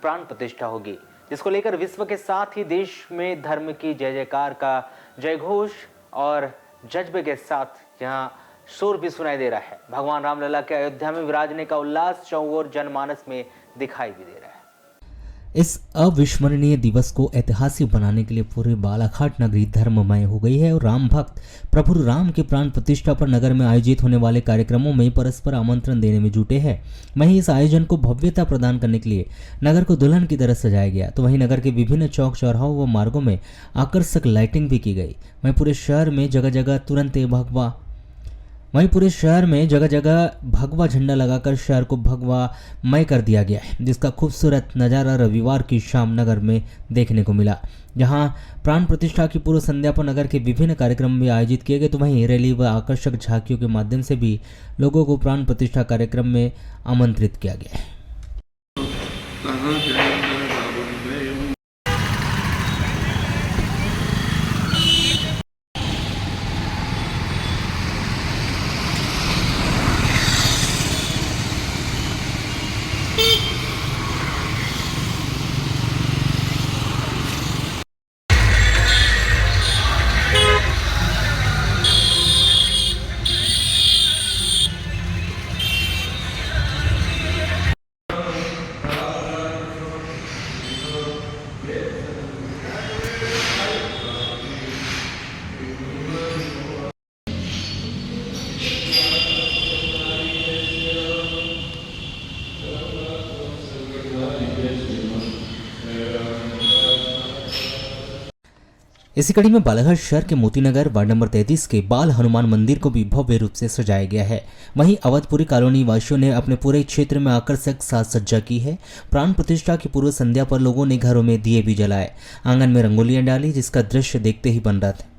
प्राण प्रतिष्ठा होगी, जिसको लेकर विश्व के साथ ही देश में धर्म की जय जयकार का जयघोष और जज्बे के साथ यहाँ शोर भी सुनाई दे रहा है। भगवान रामलला के अयोध्या में विराजने का उल्लास चौओर जनमानस में दिखाई भी दे रहा है। इस अविस्मरणीय दिवस को ऐतिहासिक बनाने के लिए पूरे बालाघाट नगरी धर्ममय हो गई है और राम भक्त प्रभु राम के प्राण प्रतिष्ठा पर नगर में आयोजित होने वाले कार्यक्रमों में परस्पर आमंत्रण देने में जुटे हैं। वहीं इस आयोजन को भव्यता प्रदान करने के लिए नगर को दुल्हन की तरह सजाया गया। तो वहीं नगर के विभिन्न चौक चौराहों व मार्गों में आकर्षक लाइटिंग भी की गई। वहीं पूरे शहर में जगह जगह भगवा झंडा लगाकर शहर को भगवामय कर दिया गया है, जिसका खूबसूरत नज़ारा रविवार की शाम नगर में देखने को मिला, जहां प्राण प्रतिष्ठा की पूर्व संध्या पर नगर के विभिन्न कार्यक्रम भी आयोजित किए गए। तो वहीं रैली व आकर्षक झांकियों के माध्यम से भी लोगों को प्राण प्रतिष्ठा कार्यक्रम में आमंत्रित किया गया है। इसी कड़ी में बालाघाट शहर के मोतीनगर वार्ड नंबर 33 के बाल हनुमान मंदिर को भी भव्य रूप से सजाया गया है। वहीं अवधपुरी कॉलोनी वासियों ने अपने पूरे क्षेत्र में आकर्षक साज सज्जा की है। प्राण प्रतिष्ठा की पूर्व संध्या पर लोगों ने घरों में दिए भी जलाए, आंगन में रंगोलियां डाली, जिसका दृश्य देखते ही बन रहा था।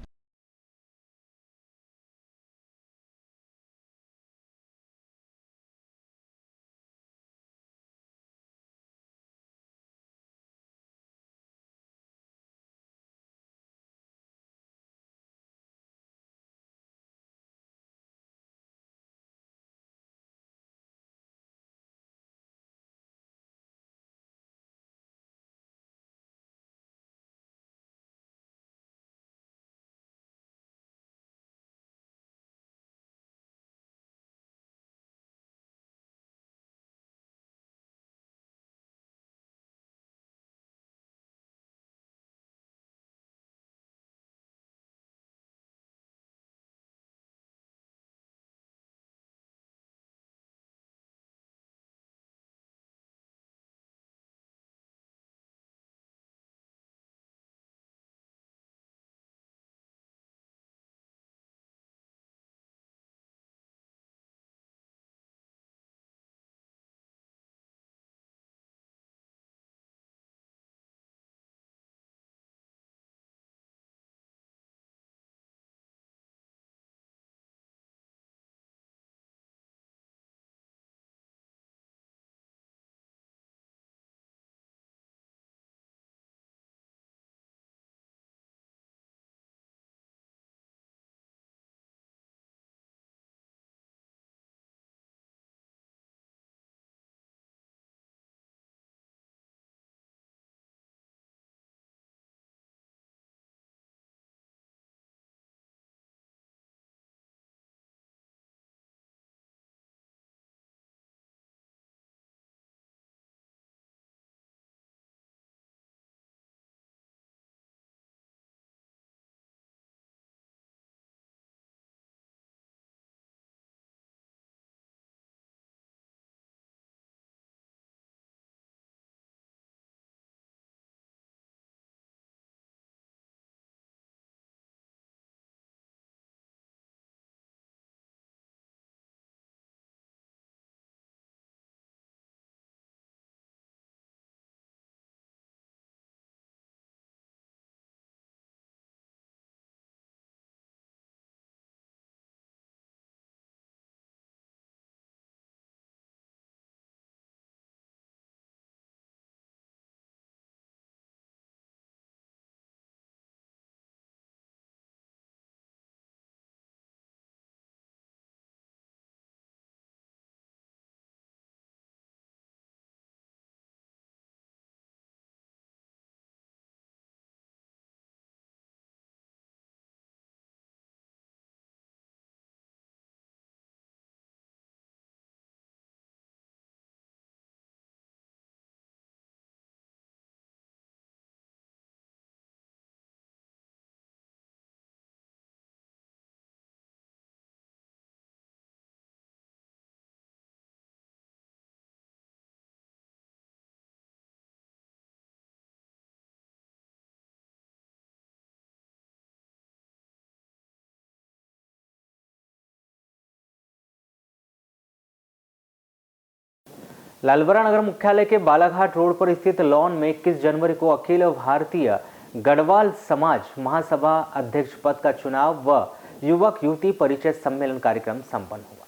लालबरा नगर मुख्यालय के बालाघाट रोड पर स्थित लॉन में 21 जनवरी को अखिल भारतीय गढ़वाल समाज महासभा अध्यक्ष पद का चुनाव व युवक युवती परिचय सम्मेलन कार्यक्रम संपन्न हुआ,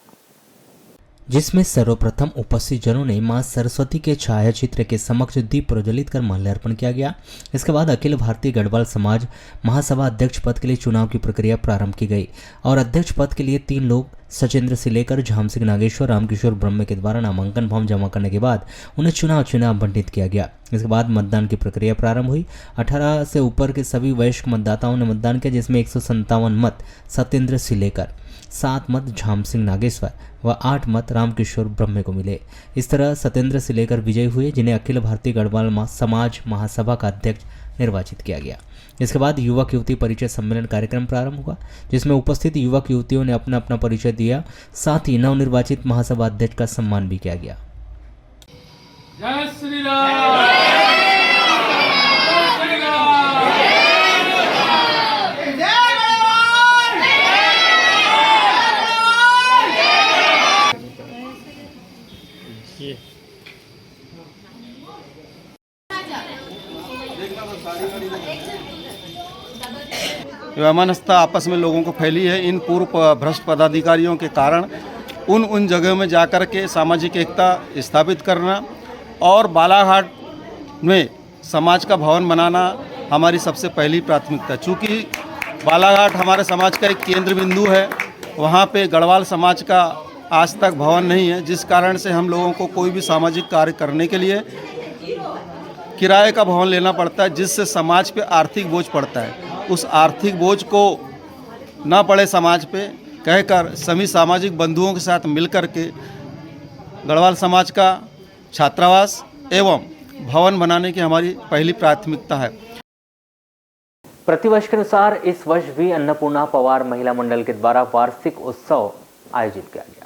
जिसमें सर्वप्रथम उपस्थित जनों ने मां सरस्वती के छायाचित्र के समक्ष दीप प्रज्वलित कर माल्यार्पण किया गया। इसके बाद अखिल भारतीय गढ़वाल समाज महासभा अध्यक्ष पद के लिए चुनाव की प्रक्रिया प्रारंभ की गई और अध्यक्ष पद के लिए 3 लोग सचेंद्र से लेकर झाम सिंह नागेश्वर रामकिशोर ब्रह्म के द्वारा नामांकन फॉर्म जमा करने के बाद उन्हें चुनाव आवंटित किया गया। इसके बाद मतदान की प्रक्रिया प्रारंभ हुई। 18 से ऊपर के सभी वयस्क मतदाताओं ने मतदान किया, जिसमें 157 मत सत्येंद्र से लेकर 7 मत झाम सिंह नागेश्वर व 8 मत रामकिशोर ब्रह्मे को मिले। इस तरह सत्येंद्र से लेकर विजयी हुए, जिन्हें अखिल भारतीय गढ़वाल समाज महासभा का अध्यक्ष निर्वाचित किया गया। इसके बाद युवक युवती परिचय सम्मेलन कार्यक्रम प्रारंभ हुआ, जिसमें उपस्थित युवक युवतियों ने अपना अपना परिचय दिया। साथ ही नवनिर्वाचित महासभा अध्यक्ष का सम्मान भी किया गया। जय श्री राम। वैमनस्यता आपस में लोगों को फैली है। इन पूर्व भ्रष्ट पदाधिकारियों के कारण उन जगहों में जाकर के सामाजिक एकता स्थापित करना और बालाघाट में समाज का भवन बनाना हमारी सबसे पहली प्राथमिकता। चूँकि बालाघाट हमारे समाज का एक केंद्र बिंदु है, वहाँ पे गढ़वाल समाज का आज तक भवन नहीं है, जिस कारण से हम लोगों को कोई भी सामाजिक कार्य करने के लिए किराए का भवन लेना पड़ता है, जिससे समाज पे आर्थिक बोझ पड़ता है। उस आर्थिक बोझ को ना पड़े समाज पे कहकर सभी सामाजिक बंधुओं के साथ मिलकर के गढ़वाल समाज का छात्रावास एवं भवन बनाने की हमारी पहली प्राथमिकता है। प्रतिवर्ष के अनुसार इस वर्ष भी अन्नपूर्णा पवार महिला मंडल के द्वारा वार्षिक उत्सव आयोजित किया गया।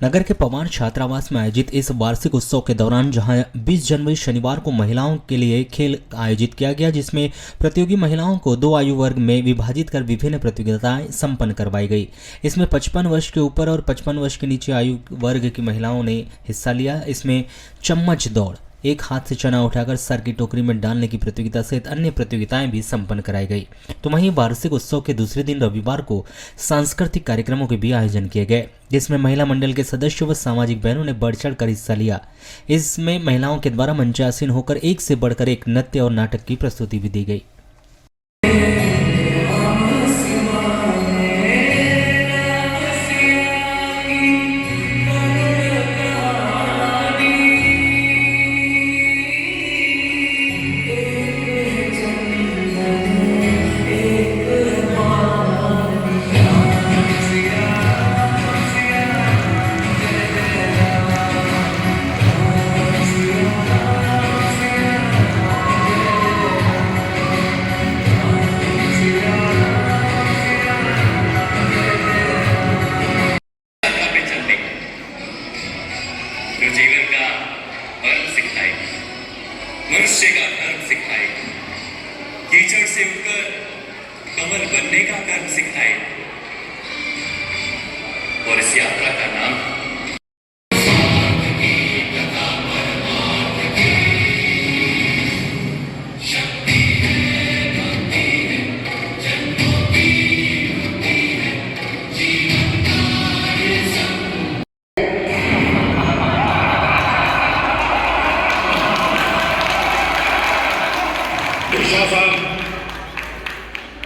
नगर के पवार छात्रावास में आयोजित इस वार्षिक उत्सव के दौरान जहां 20 जनवरी शनिवार को महिलाओं के लिए खेल आयोजित किया गया, जिसमें प्रतियोगी महिलाओं को 2 आयु वर्ग में विभाजित कर विभिन्न प्रतियोगिताएं संपन्न करवाई गई। इसमें 55 वर्ष के ऊपर और 55 वर्ष के नीचे आयु वर्ग की महिलाओं ने हिस्सा लिया। इसमें चम्मच दौड़, एक हाथ से चना उठाकर सर की टोकरी में डालने की प्रतियोगिता सहित अन्य प्रतियोगिताएं भी संपन्न कराई गई। तो वहीं वार्षिक उत्सव के दूसरे दिन रविवार को सांस्कृतिक कार्यक्रमों के भी आयोजन किए गए, जिसमें महिला मंडल के सदस्यों व सामाजिक बहनों ने बढ़ चढ़ कर हिस्सा लिया। इसमें महिलाओं के द्वारा मंचासीन होकर एक से बढ़कर एक नृत्य और नाटक की प्रस्तुति भी दी गई। मनुष्य का धर्म सिखाए, कीचड़ से उठकर कमल बनने का कर्म सिखाए और इस यात्रा का नाम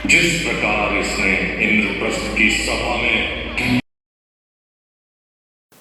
जिस प्रकार इसने इंद्रप्रस्थ की सभा में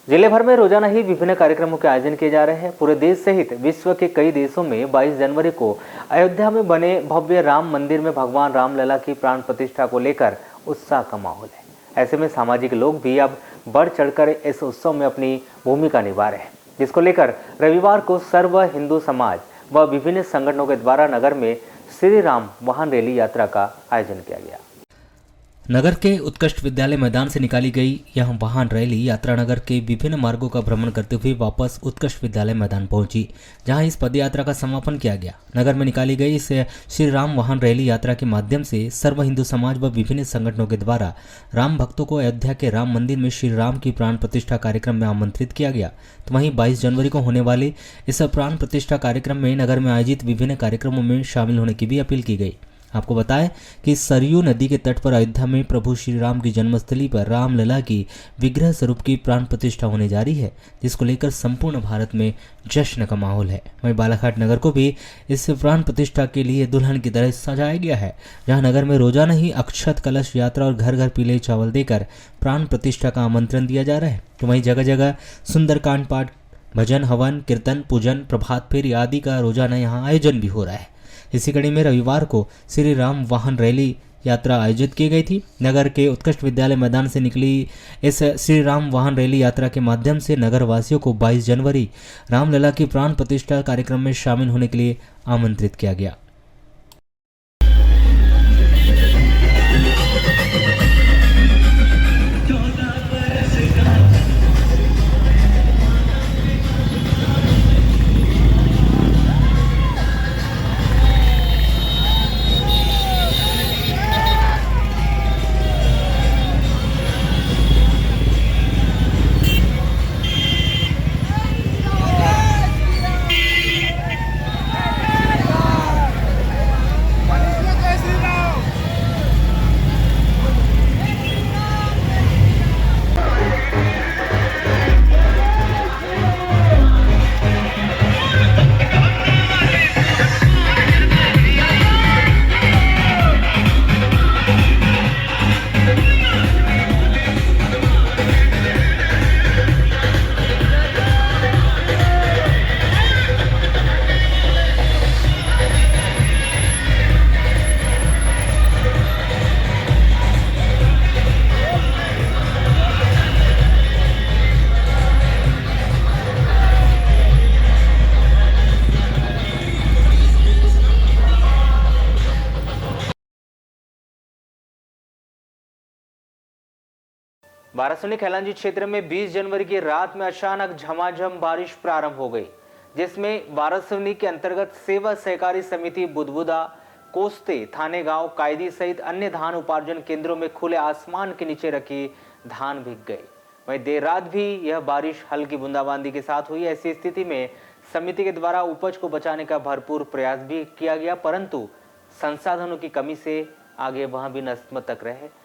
जिले भर में रोजाना ही विभिन्न कार्यक्रमों के आयोजन किए जा रहे हैं। पूरे देश सहित विश्व के कई देशों में 22 जनवरी को अयोध्या में बने भव्य राम मंदिर में भगवान रामलला की प्राण प्रतिष्ठा को लेकर उत्साह का माहौल है। ऐसे में सामाजिक लोग भी अब बढ़ चढ़कर इस उत्सव में अपनी भूमिका निभा रहे हैं, जिसको लेकर रविवार को सर्व हिंदू समाज व विभिन्न संगठनों के द्वारा नगर में श्री राम वाहन रैली यात्रा का आयोजन किया गया। नगर के उत्कृष्ट विद्यालय मैदान से निकाली गई यह वाहन रैली यात्रा नगर के विभिन्न मार्गों का भ्रमण करते हुए वापस उत्कृष्ट विद्यालय मैदान पहुंची, जहां इस पदयात्रा का समापन किया गया। नगर में निकाली गई इस श्री राम वाहन रैली यात्रा के माध्यम से सर्व हिंदू समाज व विभिन्न संगठनों के द्वारा राम भक्तों को अयोध्या के राम मंदिर में श्री राम की प्राण प्रतिष्ठा कार्यक्रम में आमंत्रित किया गया। तो वहीं 22 जनवरी को होने वाले इस प्राण प्रतिष्ठा कार्यक्रम में नगर में आयोजित विभिन्न कार्यक्रमों में शामिल होने की भी अपील की गई। आपको बताएं कि सरयू नदी के तट पर अयोध्या में प्रभु श्री राम की जन्मस्थली पर रामलला की विग्रह स्वरूप की प्राण प्रतिष्ठा होने जा रही है, जिसको लेकर संपूर्ण भारत में जश्न का माहौल है। वहीं बालाघाट नगर को भी इस प्राण प्रतिष्ठा के लिए दुल्हन की तरह सजाया गया है, जहां नगर में रोजाना ही अक्षत कलश यात्रा और घर घर पीले चावल देकर प्राण प्रतिष्ठा का आमंत्रण दिया जा रहा है। तो वहीं जगह जगह सुंदरकांड पाठ, भजन, हवन, कीर्तन, पूजन, प्रभात फेरी आदि का रोजाना यहाँ आयोजन भी हो रहा है। इसी कड़ी में रविवार को श्री राम वाहन रैली यात्रा आयोजित की गई थी। नगर के उत्कृष्ट विद्यालय मैदान से निकली इस श्री राम वाहन रैली यात्रा के माध्यम से नगर वासियों को 22 जनवरी रामलला की प्राण प्रतिष्ठा कार्यक्रम में शामिल होने के लिए आमंत्रित किया गया। वाराणसी खैलांजी क्षेत्र में 20 जनवरी की रात में अचानक झमाझम बारिश प्रारंभ हो गई, जिसमें वाराणसी के अंतर्गत सेवा सहकारी समिति बुदबुदा, कोस्ते, थाने गांव, कायदी सहित अन्य धान उपार्जन केंद्रों में खुले आसमान के नीचे रखी धान भीग गई। वहीं देर रात भी यह बारिश हल्की बूंदाबांदी के साथ हुई। ऐसी स्थिति में समिति के द्वारा उपज को बचाने का भरपूर प्रयास भी किया गया, परंतु संसाधनों की कमी से आगे वहां भी नतमस्तक रहे।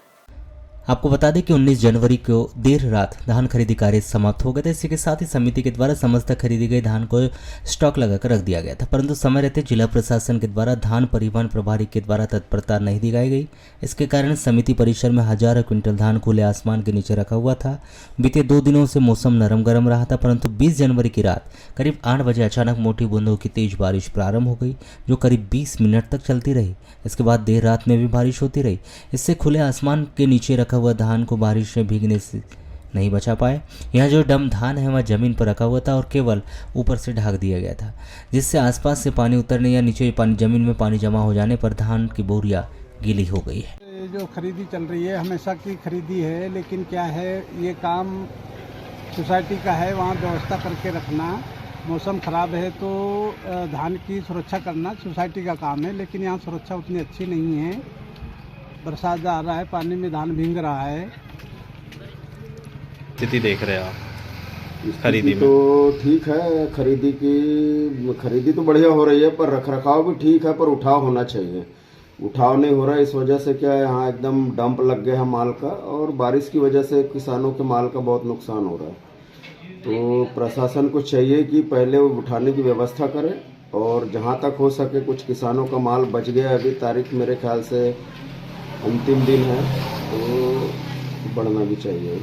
आपको बता दें कि 19 जनवरी को देर रात धान खरीदी कार्य समाप्त हो गए थे। इसी के साथ ही समिति के द्वारा समस्त खरीदी गई धान को स्टॉक लगाकर रख दिया गया था, परंतु समय रहते जिला प्रशासन के द्वारा धान परिवहन प्रभारी के द्वारा तत्परता नहीं दिखाई गई। इसके कारण समिति परिसर में हजारों क्विंटल धान खुले आसमान के नीचे रखा हुआ था। बीते 2 दिनों से मौसम नरम गरम रहा था, परंतु 20 जनवरी की रात करीब 8 बजे अचानक मोटी बूंदों की तेज बारिश प्रारंभ हो गई, जो करीब 20 मिनट तक चलती रही। इसके बाद देर रात में भी बारिश होती रही। इससे खुले आसमान के नीचे रखा हुआ धान को बारिश में भीगने से नहीं बचा पाए। यहाँ जो डम धान है वह जमीन पर रखा हुआ था और केवल ऊपर से ढक दिया गया था, जिससे आसपास से पानी उतरने या नीचे जमीन में पानी जमा हो जाने पर धान की बोरियां गीली हो गई है। जो खरीदी चल रही है हमेशा की खरीदी है, लेकिन क्या है ये काम सोसाइटी का है, वहाँ व्यवस्था करके रखना। मौसम ख़राब है तो धान की सुरक्षा करना सोसाइटी का काम है, लेकिन यहाँ सुरक्षा उतनी अच्छी नहीं है। बरसात आ रहा है, पानी में धान भीग रहा है। स्थिति देख रहे हैं आप खरीदी में? तो ठीक है, खरीदी तो बढ़िया हो रही है, पर रखरखाव भी ठीक है, पर उठाव होना चाहिए। उठाव नहीं हो रहा है, इस वजह से क्या है यहाँ एकदम डंप लग गया है माल का, और बारिश की वजह से किसानों के माल का बहुत नुकसान हो रहा है। तो प्रशासन को चाहिए कि पहले वो उठाने की व्यवस्था करे, और जहाँ तक हो सके कुछ किसानों का माल बच गया, अभी तारीख मेरे ख्याल से अंतिम दिन है, तो बढ़ना भी चाहिए।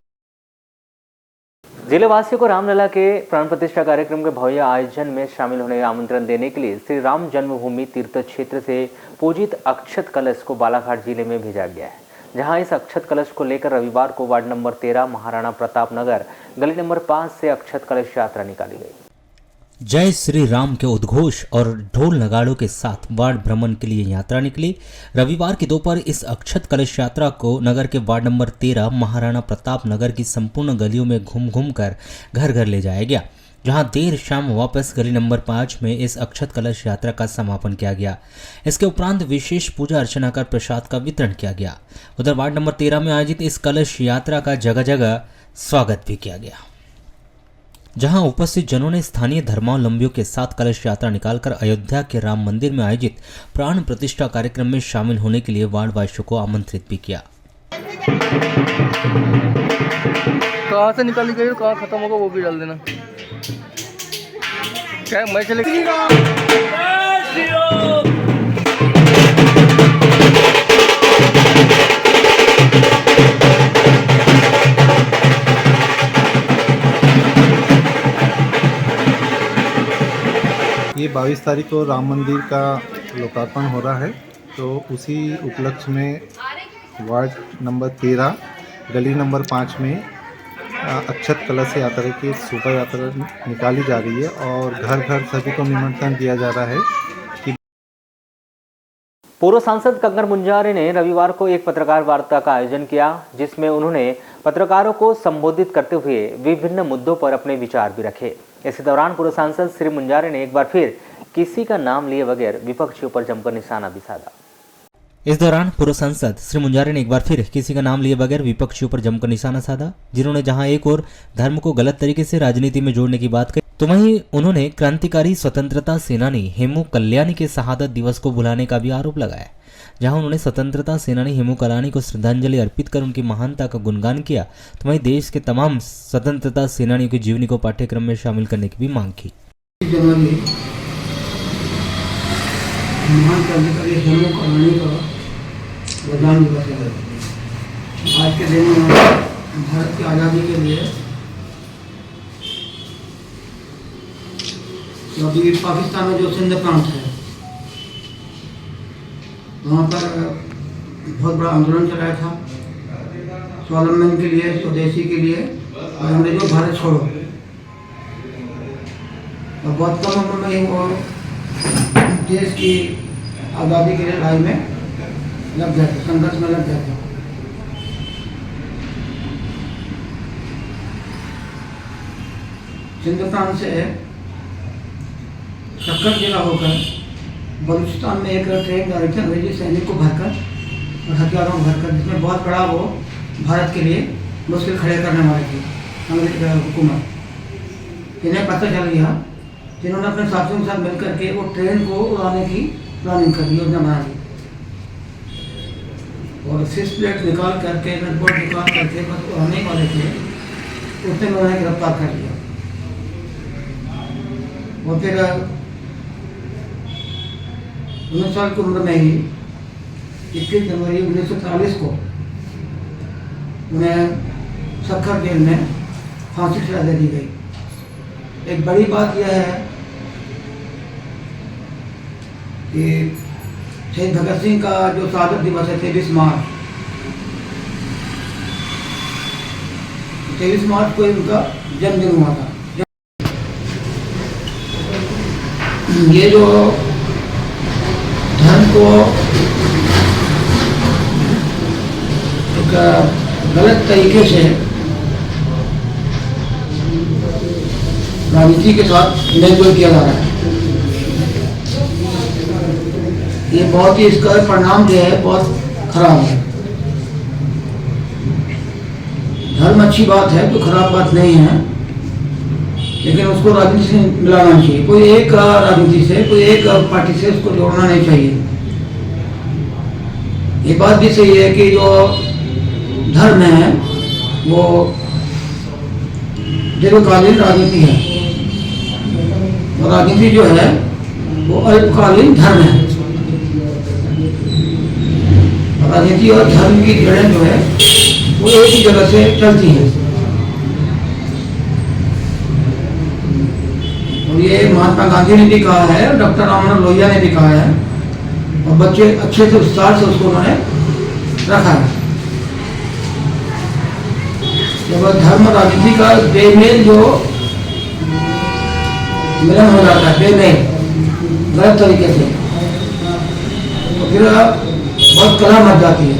जिले वासियों को रामलला के प्राण प्रतिष्ठा कार्यक्रम के भव्य आयोजन में शामिल होने का आमंत्रण देने के लिए श्री राम जन्मभूमि तीर्थ क्षेत्र से पूजित अक्षत कलश को बालाघाट जिले में भेजा गया है, जहां इस अक्षत कलश को लेकर रविवार को वार्ड नंबर 13 महाराणा प्रताप नगर गली नंबर 5 से अक्षत कलश यात्रा निकाली गई। जय श्री राम के उद्घोष और ढोल नगाड़ों के साथ वार्ड भ्रमण के लिए यात्रा निकली। रविवार की दोपहर इस अक्षत कलश यात्रा को नगर के वार्ड नंबर 13 महाराणा प्रताप नगर की संपूर्ण गलियों में घूम घूम कर घर घर ले जाया गया, जहां देर शाम वापस गली नंबर 5 में इस अक्षत कलश यात्रा का समापन किया गया। इसके उपरांत विशेष पूजा अर्चना कर प्रसाद का वितरण किया गया। उधर वार्ड नंबर 13 में आयोजित इस कलश यात्रा का जगह जगह स्वागत भी किया गया, जहां उपस्थित जनों ने स्थानीय धर्मावलंबियों के साथ कलश यात्रा निकालकर अयोध्या के राम मंदिर में आयोजित प्राण प्रतिष्ठा कार्यक्रम में शामिल होने के लिए वार्ड वासियों को आमंत्रित भी किया। कहाँ से निकाली गई, कहाँ खत्म होगा वो भी डाल देना। क्या मैं चले ये 22 तारीख को राम मंदिर का लोकार्पण हो रहा है, तो उसी उपलक्ष्य में वार्ड नंबर 13 गली नंबर 5 में अक्षत कलश यात्रा की शोभा यात्रा निकाली जा रही है और घर घर सभी को निमंत्रण दिया जा रहा है कि पूर्व सांसद कंगर मुंजारे ने रविवार को एक पत्रकार वार्ता का आयोजन किया, जिसमें उन्होंने पत्रकारों को संबोधित करते हुए विभिन्न मुद्दों पर अपने विचार भी रखे। इसी दौरान पूर्व सांसद श्री मुंजारे ने एक बार फिर किसी का नाम लिए बगैर विपक्षियों पर जमकर निशाना भी साधा। इस दौरान पूर्व सांसद श्री मुंजारे ने एक बार फिर किसी का नाम लिए बगैर विपक्षियों पर जमकर निशाना साधा, जिन्होंने जहां एक और धर्म को गलत तरीके से राजनीति में जोड़ने की बात कही, तो वहीं उन्होंने क्रांतिकारी स्वतंत्रता सेनानी हेमू कल्याणी के शहादत दिवस को भुलाने का भी आरोप लगाया, जहां उन्होंने स्वतंत्रता सेनानी हेमू कल्याणी को श्रद्धांजलि अर्पित कर उनकी महानता का गुणगान किया, तो वहीं देश के तमाम स्वतंत्रता सेनानियों की जीवनी को पाठ्यक्रम में शामिल करने की भी मांग की। महान क्रांतिकारी हेमू कल्याणी का बलिदान दिवस है। आज के दिन में भारत की आज़ादी के लिए अभी पाकिस्तान में जो सिंध प्रांत है, वहाँ पर बहुत बड़ा आंदोलन चलाया था स्वावलंबन के लिए, स्वदेशी के लिए, और अंग्रेजों भारत छोड़ो। और बहुत कम उम्र में ही वो देश की आज़ादी के लिए लड़ाई में लग गया था, संघर्ष में लग गया था। सिंध प्रांत से सक्कर जिला होकर बलूचिस्तान में एक ट्रेन जा रही थी अंग्रेजी सैनिक को भरकर और हथियारों को भरकर, जिसमें बहुत बड़ा वो भारत के लिए मुश्किल खड़े करने वाली थी अंग्रेज हुकूमत। इन्हें पता चल गया, जिन्होंने अपने साथियों के साथ मिलकर के वो ट्रेन को उड़ाने की प्लानिंग कर दी, योजना बना दी और फिश प्लेट निकाल करके, नटबोल्ट निकाल करके बस उड़ाने वाले थे, उसने उन्हें गिरफ्तार कर लिया। और फिर 19 साल की उम्र में ही 21 जनवरी 1940 को उन्हें सक्खर जेल में फांसी की सजा दे दी गई। एक बड़ी बात यह है कि शहीद भगत सिंह का जो शहादत दिवस है 23 मार्च, 23 मार्च को उनका जन्मदिन हुआ था। ये जो धर्म को एक गलत तरीके से राजनीति के साथ मेलजोल किया जा रहा है, ये बहुत ही, इसका परिणाम जो है बहुत खराब है। धर्म अच्छी बात है, कोई खराब बात नहीं है, लेकिन उसको राजनीति से मिलाना नहीं चाहिए। कोई एक राजनीति से, कोई एक पार्टी से उसको जोड़ना नहीं चाहिए। ये बात भी सही है कि जो धर्म है वो दीर्घकालीन राजनीति है और राजनीति जो है वो अल्पकालीन धर्म है। राजनीति और धर्म की जड़ें जो है वो एक ही जगह से चलती हैं। और ये महात्मा गांधी ने भी कहा है, डॉक्टर राममनोहर लोहिया ने भी कहा है, और बच्चे अच्छे से विस्तार से उसको उन्होंने रखा है। जब धर्म राजनीति का बेमेल जो मिलन हो जाता है, फिर नहीं गलत तरीके से, तो फिर बहुत कला मच जाती है।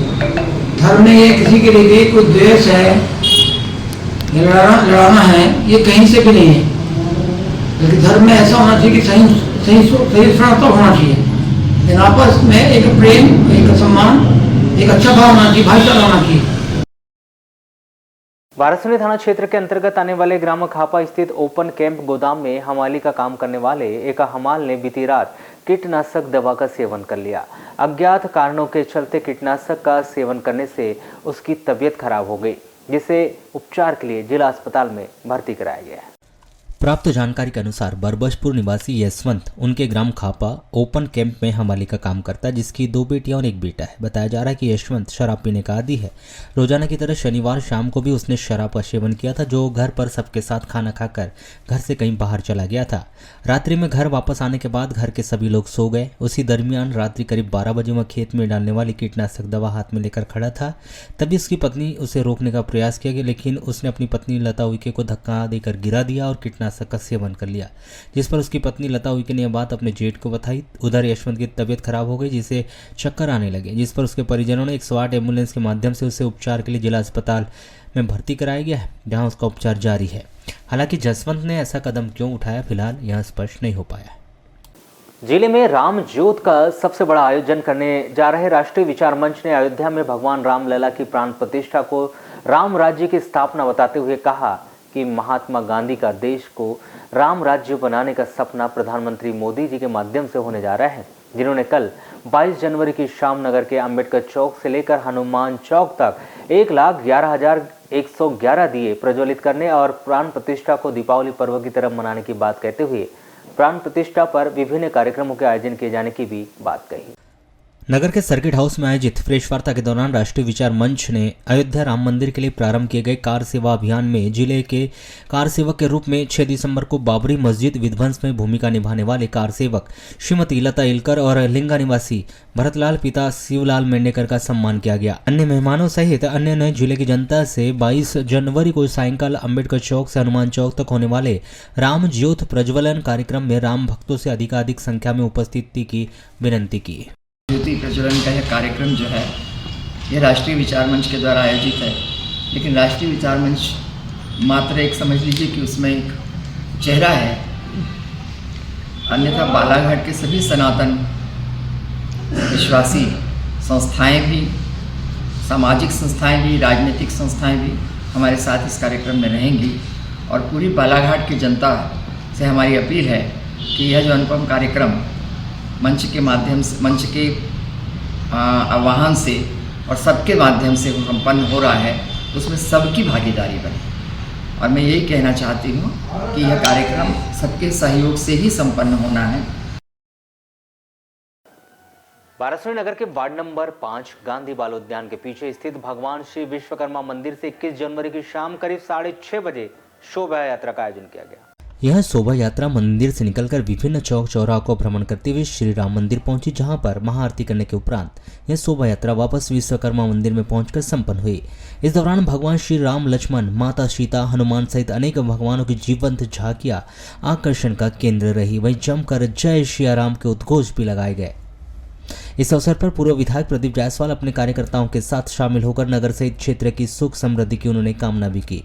धर्म में ये किसी के लिए भी कोई द्वेष है, लड़ाना है, ये कहीं से भी नहीं है। लेकिन धर्म में ऐसा होना चाहिए कि सही तो होना चाहिए, लेकिन आपस में एक प्रेम, एक सम्मान, एक अच्छा भाव होना चाहिए, भाईचारा होना चाहिए। वाराणसी थाना क्षेत्र के अंतर्गत आने वाले ग्राम खापा स्थित ओपन कैंप गोदाम में हमाली का काम करने वाले एक हमाल ने बीती रात कीटनाशक दवा का सेवन कर लिया। अज्ञात कारणों के चलते कीटनाशक का सेवन करने से उसकी तबीयत खराब हो गई, जिसे उपचार के लिए जिला अस्पताल में भर्ती कराया गया है। प्राप्त जानकारी के अनुसार बरबसपुर निवासी यशवंत उनके ग्राम खापा ओपन कैंप में हमाली का काम करता है, जिसकी 2 बेटियां और 1 बेटा है। बताया जा रहा है कि यशवंत शराब पीने का आदी है। रोजाना की तरह शनिवार शाम को भी उसने शराब का सेवन किया था, जो घर पर सबके साथ खाना खाकर घर से कहीं बाहर चला गया था। रात्रि में घर वापस आने के बाद घर के सभी लोग सो गए। उसी दरमियान रात्रि करीब 12 बजे वह खेत में डालने वाली कीटनाशक दवा हाथ में लेकर खड़ा था। तभी उसकी पत्नी उसे रोकने का प्रयास किया गया, लेकिन उसने अपनी पत्नी लता उइके को धक्का देकर गिरा दिया और कीटनाशक का सेवन कर लिया, जिस पर उसकी पत्नी लता उइके ने यह बात अपने जेठ को बताई। उधर यशवंत की तबीयत खराब हो गई, जिसे चक्कर आने लगे, जिस पर उसके परिजनों ने 108 एम्बुलेंस के माध्यम से उसे उपचार के लिए जिला अस्पताल में भर्ती कराया गया है, जहां उसका उपचार जारी है। हालांकि जसवंत ने ऐसा कदम क्यों उठाया, फिलहाल यह स्पष्ट नहीं हो पाया। जिले में राम ज्योत का सबसे बड़ा आयोजन करने जा रहे राष्ट्रीय विचार मंच ने अयोध्या में भगवान रामलला की प्राण प्रतिष्ठा को राम राज्य की स्थापना बताते हुए कहा कि महात्मा गांधी का देश को राम राज्य बनाने का सपना प्रधानमंत्री मोदी जी के माध्यम से होने जा रहा है, जिन्होंने कल 22 जनवरी की शाम नगर के अंबेडकर चौक से लेकर हनुमान चौक तक 1,11,111 दिए प्रज्वलित करने और प्राण प्रतिष्ठा को दीपावली पर्व की तरह मनाने की बात कहते हुए प्राण प्रतिष्ठा पर विभिन्न कार्यक्रमों के आयोजन किए जाने की भी बात कही। नगर के सर्किट हाउस में आयोजित प्रेस वार्ता के दौरान राष्ट्रीय विचार मंच ने अयोध्या राम मंदिर के लिए प्रारंभ किए गए कार सेवा अभियान में जिले के कार सेवक के रूप में 6 दिसंबर को बाबरी मस्जिद विध्वंस में भूमिका निभाने वाले कार सेवक श्रीमती लता इलकर और लिंगा निवासी भरतलाल पिता शिवलाल मेंढेकर का सम्मान किया गया। अन्य मेहमानों सहित अन्य ने जिले की जनता से 22 जनवरी को सायंकाल अंबेडकर चौक से हनुमान चौक तक होने वाले राम ज्योत प्रज्वलन कार्यक्रम में राम भक्तों से अधिकाधिक संख्या में उपस्थिति की विनती की। ज्योति प्रज्वलन का यह कार्यक्रम जो है यह राष्ट्रीय विचार मंच के द्वारा आयोजित है, लेकिन राष्ट्रीय विचार मंच मात्र एक समझ लीजिए कि उसमें एक चेहरा है, अन्यथा बालाघाट के सभी सनातन विश्वासी संस्थाएं भी, सामाजिक संस्थाएं भी, राजनीतिक संस्थाएं भी हमारे साथ इस कार्यक्रम में रहेंगी। और पूरी बालाघाट की जनता से हमारी अपील है कि यह जो अनुपम कार्यक्रम मंच के माध्यम से, मंच के आह्वान से और सबके माध्यम से संपन्न हो रहा है, उसमें सबकी भागीदारी बने। और मैं यही कहना चाहती हूँ कि यह कार्यक्रम सबके सहयोग से ही संपन्न होना है। वाराणसी नगर के वार्ड नंबर 5 गांधी बाल उद्यान के पीछे स्थित भगवान श्री विश्वकर्मा मंदिर से 21 जनवरी की शाम करीब 6:30 बजे शोभा यात्रा का आयोजन किया गया। यह शोभा यात्रा मंदिर से निकलकर विभिन्न चौक चौराहों को भ्रमण करते हुए श्री राम मंदिर पहुंची, जहां पर महाआरती करने के उपरांत यह शोभा यात्रा वापस विश्वकर्मा मंदिर में पहुंचकर संपन्न हुई। इस दौरान भगवान श्री राम, लक्ष्मण, माता सीता, हनुमान सहित अनेक भगवानों की जीवंत झांकियां आकर्षण का केंद्र रही। वहीं जमकर जय श्री राम के उद्घोष भी लगाए गए। इस अवसर पर पूर्व विधायक प्रदीप जायसवाल अपने कार्यकर्ताओं के साथ शामिल होकर नगर सहित क्षेत्र की सुख समृद्धि की उन्होंने कामना भी की।